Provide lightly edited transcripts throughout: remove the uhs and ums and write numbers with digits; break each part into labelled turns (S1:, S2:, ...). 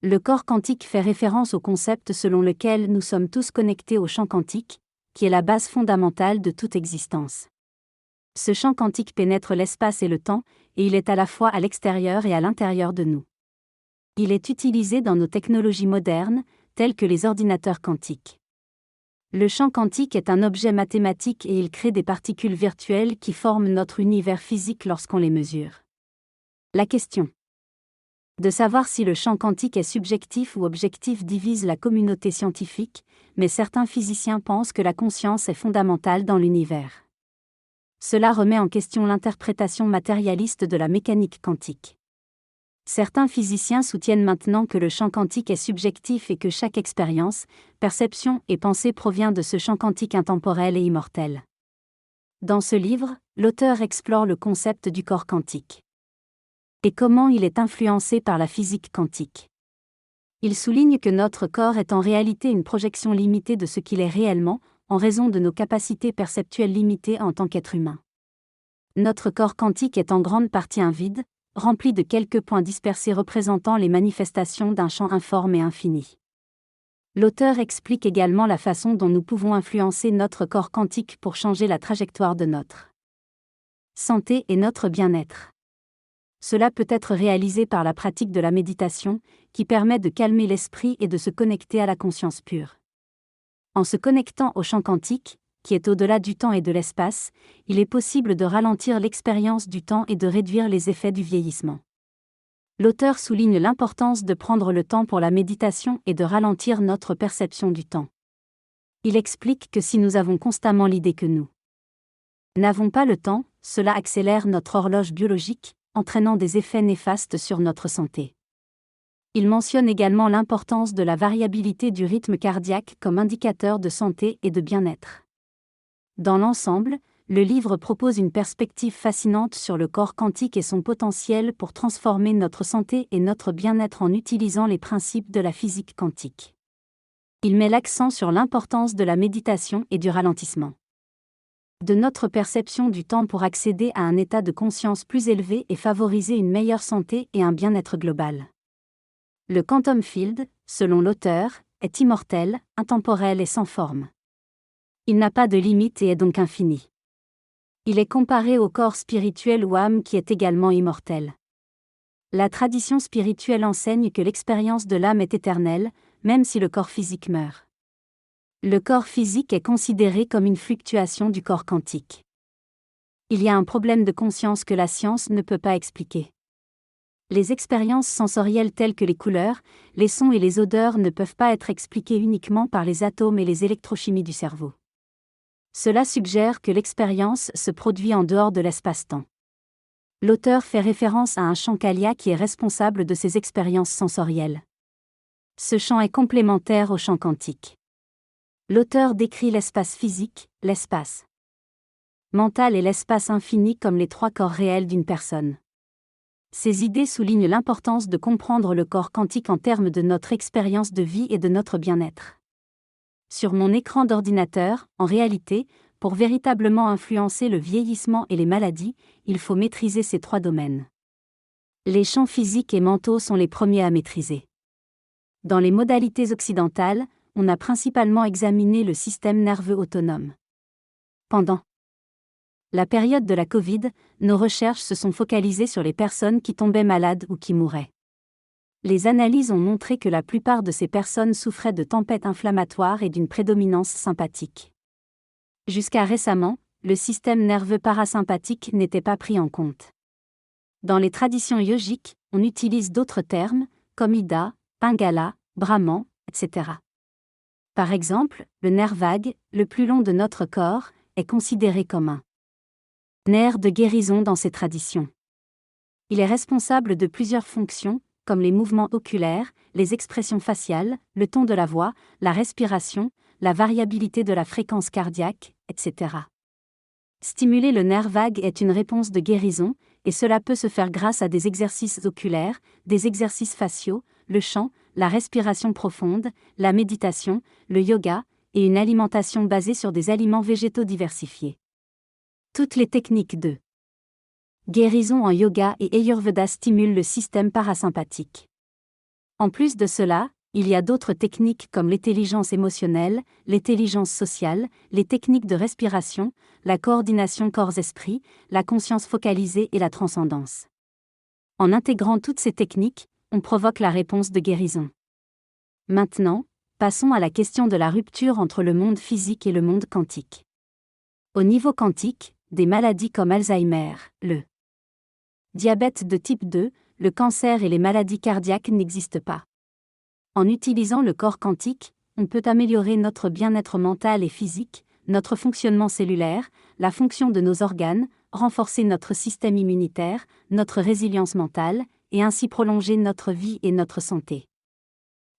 S1: Le corps quantique fait référence au concept selon lequel nous sommes tous connectés au champ quantique, qui est la base fondamentale de toute existence. Ce champ quantique pénètre l'espace et le temps, et il est à la fois à l'extérieur et à l'intérieur de nous. Il est utilisé dans nos technologies modernes, telles que les ordinateurs quantiques. Le champ quantique est un objet mathématique et il crée des particules virtuelles qui forment notre univers physique lorsqu'on les mesure. La question de savoir si le champ quantique est subjectif ou objectif divise la communauté scientifique, mais certains physiciens pensent que la conscience est fondamentale dans l'univers. Cela remet en question l'interprétation matérialiste de la mécanique quantique. Certains physiciens soutiennent maintenant que le champ quantique est subjectif et que chaque expérience, perception et pensée provient de ce champ quantique intemporel et immortel. Dans ce livre, l'auteur explore le concept du corps quantique et comment il est influencé par la physique quantique. Il souligne que notre corps est en réalité une projection limitée de ce qu'il est réellement, en raison de nos capacités perceptuelles limitées en tant qu'être humain. Notre corps quantique est en grande partie un vide, rempli de quelques points dispersés représentant les manifestations d'un champ informe et infini. L'auteur explique également la façon dont nous pouvons influencer notre corps quantique pour changer la trajectoire de notre santé et notre bien-être. Cela peut être réalisé par la pratique de la méditation, qui permet de calmer l'esprit et de se connecter à la conscience pure. En se connectant au champ quantique, qui est au-delà du temps et de l'espace, il est possible de ralentir l'expérience du temps et de réduire les effets du vieillissement. L'auteur souligne l'importance de prendre le temps pour la méditation et de ralentir notre perception du temps. Il explique que si nous avons constamment l'idée que nous n'avons pas le temps, cela accélère notre horloge biologique, entraînant des effets néfastes sur notre santé. Il mentionne également l'importance de la variabilité du rythme cardiaque comme indicateur de santé et de bien-être. Dans l'ensemble, le livre propose une perspective fascinante sur le corps quantique et son potentiel pour transformer notre santé et notre bien-être en utilisant les principes de la physique quantique. Il met l'accent sur l'importance de la méditation et du ralentissement de notre perception du temps pour accéder à un état de conscience plus élevé et favoriser une meilleure santé et un bien-être global. Le quantum field, selon l'auteur, est immortel, intemporel et sans forme. Il n'a pas de limite et est donc infini. Il est comparé au corps spirituel ou âme qui est également immortel. La tradition spirituelle enseigne que l'expérience de l'âme est éternelle, même si le corps physique meurt. Le corps physique est considéré comme une fluctuation du corps quantique. Il y a un problème de conscience que la science ne peut pas expliquer. Les expériences sensorielles telles que les couleurs, les sons et les odeurs ne peuvent pas être expliquées uniquement par les atomes et les électrochimies du cerveau. Cela suggère que l'expérience se produit en dehors de l'espace-temps. L'auteur fait référence à un champ Kalia qui est responsable de ces expériences sensorielles. Ce champ est complémentaire au champ quantique. L'auteur décrit l'espace physique, l'espace mental et l'espace infini comme les trois corps réels d'une personne. Ces idées soulignent l'importance de comprendre le corps quantique en termes de notre expérience de vie et de notre bien-être. Sur mon écran d'ordinateur, en réalité, pour véritablement influencer le vieillissement et les maladies, il faut maîtriser ces trois domaines. Les champs physiques et mentaux sont les premiers à maîtriser. Dans les modalités occidentales, on a principalement examiné le système nerveux autonome. Pendant la période de la Covid, nos recherches se sont focalisées sur les personnes qui tombaient malades ou qui mouraient. Les analyses ont montré que la plupart de ces personnes souffraient de tempêtes inflammatoires et d'une prédominance sympathique. Jusqu'à récemment, le système nerveux parasympathique n'était pas pris en compte. Dans les traditions yogiques, on utilise d'autres termes, comme Ida, Pingala, Brahman, etc. Par exemple, le nerf vague, le plus long de notre corps, est considéré comme un nerf de guérison dans ces traditions. Il est responsable de plusieurs fonctions, comme les mouvements oculaires, les expressions faciales, le ton de la voix, la respiration, la variabilité de la fréquence cardiaque, etc. Stimuler le nerf vague est une réponse de guérison, et cela peut se faire grâce à des exercices oculaires, des exercices faciaux, le chant, la respiration profonde, la méditation, le yoga, et une alimentation basée sur des aliments végétaux diversifiés. Toutes les techniques de guérison en yoga et Ayurveda stimulent le système parasympathique. En plus de cela, il y a d'autres techniques comme l'intelligence émotionnelle, l'intelligence sociale, les techniques de respiration, la coordination corps-esprit, la conscience focalisée et la transcendance. En intégrant toutes ces techniques, on provoque la réponse de guérison. Maintenant, passons à la question de la rupture entre le monde physique et le monde quantique. Au niveau quantique, des maladies comme Alzheimer, le diabète de type 2, le cancer et les maladies cardiaques n'existent pas. En utilisant le corps quantique, on peut améliorer notre bien-être mental et physique, notre fonctionnement cellulaire, la fonction de nos organes, renforcer notre système immunitaire, notre résilience mentale, et ainsi prolonger notre vie et notre santé.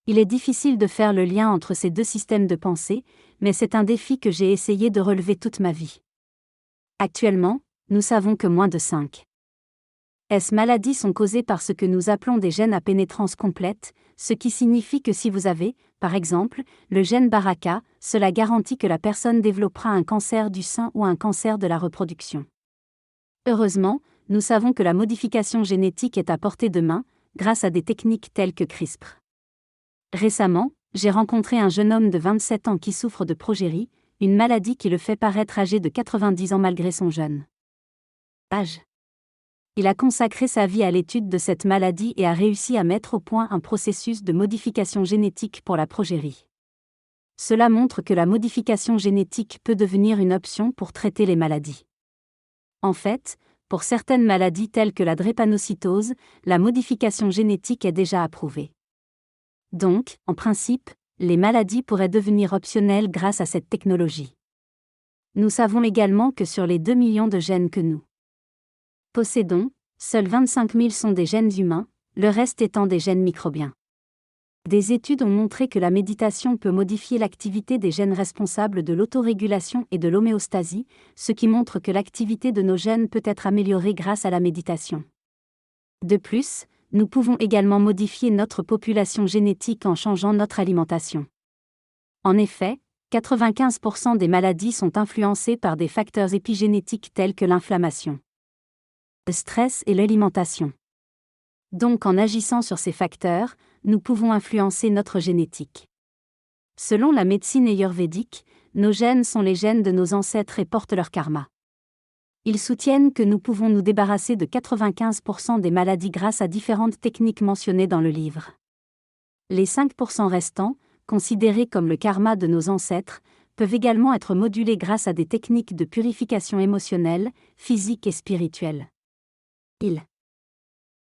S1: Il est difficile de faire le lien entre ces deux systèmes de pensée, mais c'est un défi que j'ai essayé de relever toute ma vie. Actuellement, nous savons que moins de 5S maladies sont causées par ce que nous appelons des gènes à pénétrance complète, ce qui signifie que si vous avez, par exemple, le gène BRCA, cela garantit que la personne développera un cancer du sein ou un cancer de la reproduction. Heureusement, nous savons que la modification génétique est à portée de main, grâce à des techniques telles que CRISPR. Récemment, j'ai rencontré un jeune homme de 27 ans qui souffre de progérie, une maladie qui le fait paraître âgé de 90 ans malgré son jeune âge. Il a consacré sa vie à l'étude de cette maladie et a réussi à mettre au point un processus de modification génétique pour la progérie. Cela montre que la modification génétique peut devenir une option pour traiter les maladies. En fait, pour certaines maladies telles que la drépanocytose, la modification génétique est déjà approuvée. Donc, en principe, les maladies pourraient devenir optionnelles grâce à cette technologie. Nous savons également que sur les 2 millions de gènes que nous possédons, seuls 25 000 sont des gènes humains, le reste étant des gènes microbiens. Des études ont montré que la méditation peut modifier l'activité des gènes responsables de l'autorégulation et de l'homéostasie, ce qui montre que l'activité de nos gènes peut être améliorée grâce à la méditation. De plus, nous pouvons également modifier notre population génétique en changeant notre alimentation. En effet, 95% des maladies sont influencées par des facteurs épigénétiques tels que l'inflammation, le stress et l'alimentation. Donc en agissant sur ces facteurs, nous pouvons influencer notre génétique. Selon la médecine ayurvédique, nos gènes sont les gènes de nos ancêtres et portent leur karma. Ils soutiennent que nous pouvons nous débarrasser de 95% des maladies grâce à différentes techniques mentionnées dans le livre. Les 5% restants, considérés comme le karma de nos ancêtres, peuvent également être modulés grâce à des techniques de purification émotionnelle, physique et spirituelle. Il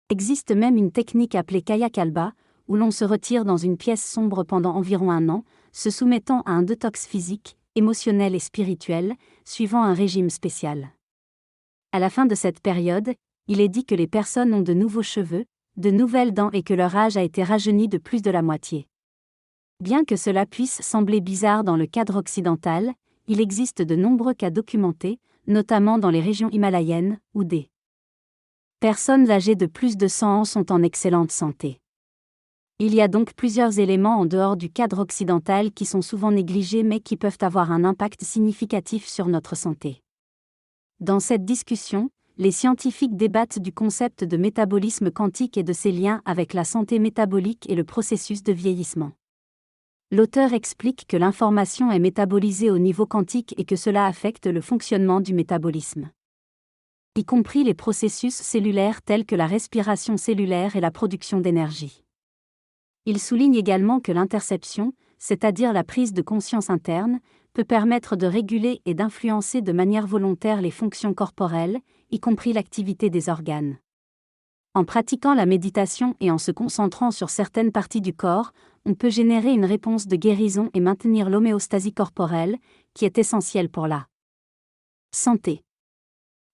S1: existe même une technique appelée Kaya Kalba, où l'on se retire dans une pièce sombre pendant environ 1 an, se soumettant à un détox physique, émotionnel et spirituel, suivant un régime spécial. À la fin de cette période, il est dit que les personnes ont de nouveaux cheveux, de nouvelles dents et que leur âge a été rajeuni de plus de la moitié. Bien que cela puisse sembler bizarre dans le cadre occidental, il existe de nombreux cas documentés, notamment dans les régions himalayennes, où des personnes âgées de plus de 100 ans sont en excellente santé. Il y a donc plusieurs éléments en dehors du cadre occidental qui sont souvent négligés mais qui peuvent avoir un impact significatif sur notre santé. Dans cette discussion, les scientifiques débattent du concept de métabolisme quantique et de ses liens avec la santé métabolique et le processus de vieillissement. L'auteur explique que l'information est métabolisée au niveau quantique et que cela affecte le fonctionnement du métabolisme, y compris les processus cellulaires tels que la respiration cellulaire et la production d'énergie. Il souligne également que l'interception, c'est-à-dire la prise de conscience interne, peut permettre de réguler et d'influencer de manière volontaire les fonctions corporelles, y compris l'activité des organes. En pratiquant la méditation et en se concentrant sur certaines parties du corps, on peut générer une réponse de guérison et maintenir l'homéostasie corporelle, qui est essentielle pour la santé.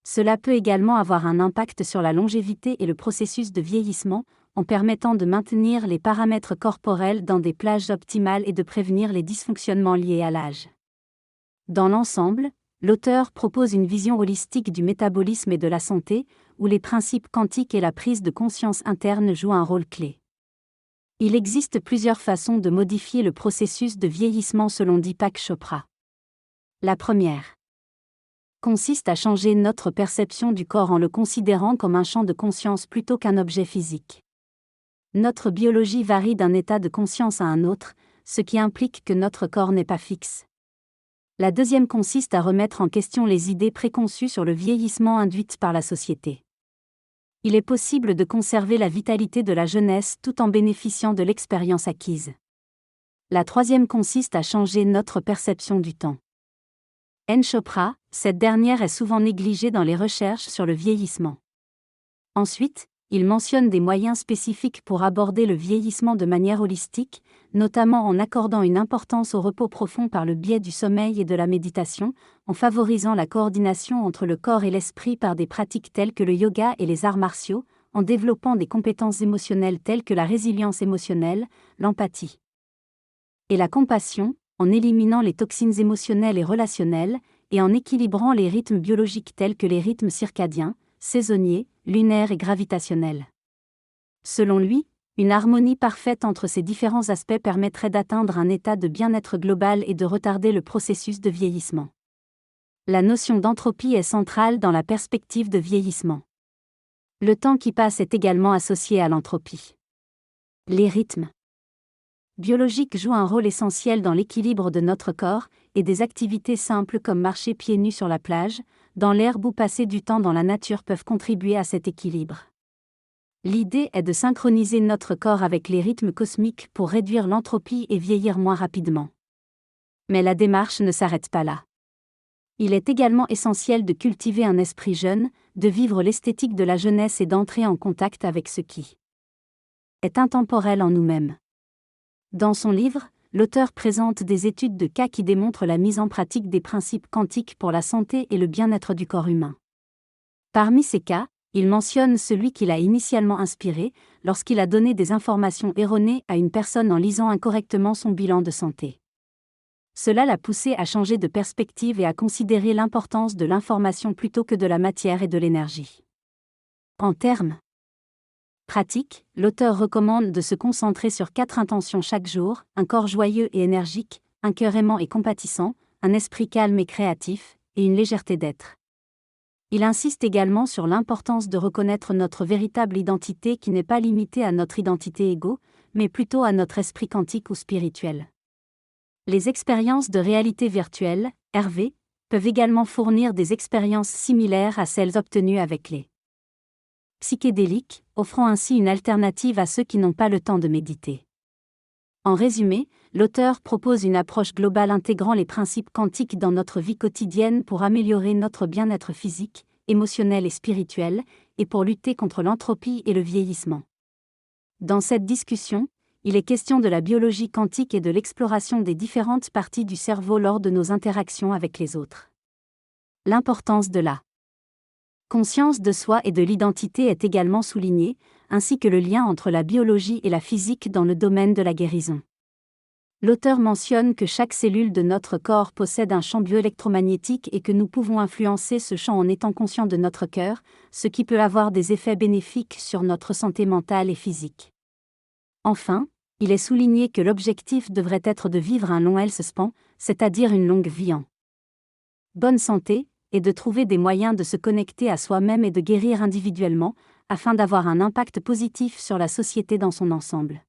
S1: Cela peut également avoir un impact sur la longévité et le processus de vieillissement, en permettant de maintenir les paramètres corporels dans des plages optimales et de prévenir les dysfonctionnements liés à l'âge. Dans l'ensemble, l'auteur propose une vision holistique du métabolisme et de la santé, où les principes quantiques et la prise de conscience interne jouent un rôle clé. Il existe plusieurs façons de modifier le processus de vieillissement selon Deepak Chopra. La première consiste à changer notre perception du corps en le considérant comme un champ de conscience plutôt qu'un objet physique. Notre biologie varie d'un état de conscience à un autre, ce qui implique que notre corps n'est pas fixe. La deuxième consiste à remettre en question les idées préconçues sur le vieillissement induites par la société. Il est possible de conserver la vitalité de la jeunesse tout en bénéficiant de l'expérience acquise. La troisième consiste à changer notre perception du temps. N. Chopra, cette dernière est souvent négligée dans les recherches sur le vieillissement. Ensuite, il mentionne des moyens spécifiques pour aborder le vieillissement de manière holistique, notamment en accordant une importance au repos profond par le biais du sommeil et de la méditation, en favorisant la coordination entre le corps et l'esprit par des pratiques telles que le yoga et les arts martiaux, en développant des compétences émotionnelles telles que la résilience émotionnelle, l'empathie et la compassion, en éliminant les toxines émotionnelles et relationnelles, et en équilibrant les rythmes biologiques tels que les rythmes circadiens, saisonniers, lunaires et gravitationnels. Selon lui, une harmonie parfaite entre ces différents aspects permettrait d'atteindre un état de bien-être global et de retarder le processus de vieillissement. La notion d'entropie est centrale dans la perspective de vieillissement. Le temps qui passe est également associé à l'entropie. Les rythmes biologiques jouent un rôle essentiel dans l'équilibre de notre corps, et des activités simples comme marcher pieds nus sur la plage, dans l'herbe ou passer du temps dans la nature peuvent contribuer à cet équilibre. L'idée est de synchroniser notre corps avec les rythmes cosmiques pour réduire l'entropie et vieillir moins rapidement. Mais la démarche ne s'arrête pas là. Il est également essentiel de cultiver un esprit jeune, de vivre l'esthétique de la jeunesse et d'entrer en contact avec ce qui est intemporel en nous-mêmes. Dans son livre, l'auteur présente des études de cas qui démontrent la mise en pratique des principes quantiques pour la santé et le bien-être du corps humain. Parmi ces cas, il mentionne celui qui l'a initialement inspiré, lorsqu'il a donné des informations erronées à une personne en lisant incorrectement son bilan de santé. Cela l'a poussé à changer de perspective et à considérer l'importance de l'information plutôt que de la matière et de l'énergie. En termes pratiques, l'auteur recommande de se concentrer sur 4 intentions chaque jour: un corps joyeux et énergique, un cœur aimant et compatissant, un esprit calme et créatif, et une légèreté d'être. Il insiste également sur l'importance de reconnaître notre véritable identité qui n'est pas limitée à notre identité égo, mais plutôt à notre esprit quantique ou spirituel. Les expériences de réalité virtuelle, RV, peuvent également fournir des expériences similaires à celles obtenues avec les psychédéliques, offrant ainsi une alternative à ceux qui n'ont pas le temps de méditer. En résumé, l'auteur propose une approche globale intégrant les principes quantiques dans notre vie quotidienne pour améliorer notre bien-être physique, émotionnel et spirituel, et pour lutter contre l'entropie et le vieillissement. Dans cette discussion, il est question de la biologie quantique et de l'exploration des différentes parties du cerveau lors de nos interactions avec les autres. L'importance de la conscience de soi et de l'identité est également soulignée, ainsi que le lien entre la biologie et la physique dans le domaine de la guérison. L'auteur mentionne que chaque cellule de notre corps possède un champ bioélectromagnétique et que nous pouvons influencer ce champ en étant conscients de notre cœur, ce qui peut avoir des effets bénéfiques sur notre santé mentale et physique. Enfin, il est souligné que l'objectif devrait être de vivre un long health-span, c'est-à-dire une longue vie en bonne santé, et de trouver des moyens de se connecter à soi-même et de guérir individuellement, afin d'avoir un impact positif sur la société dans son ensemble.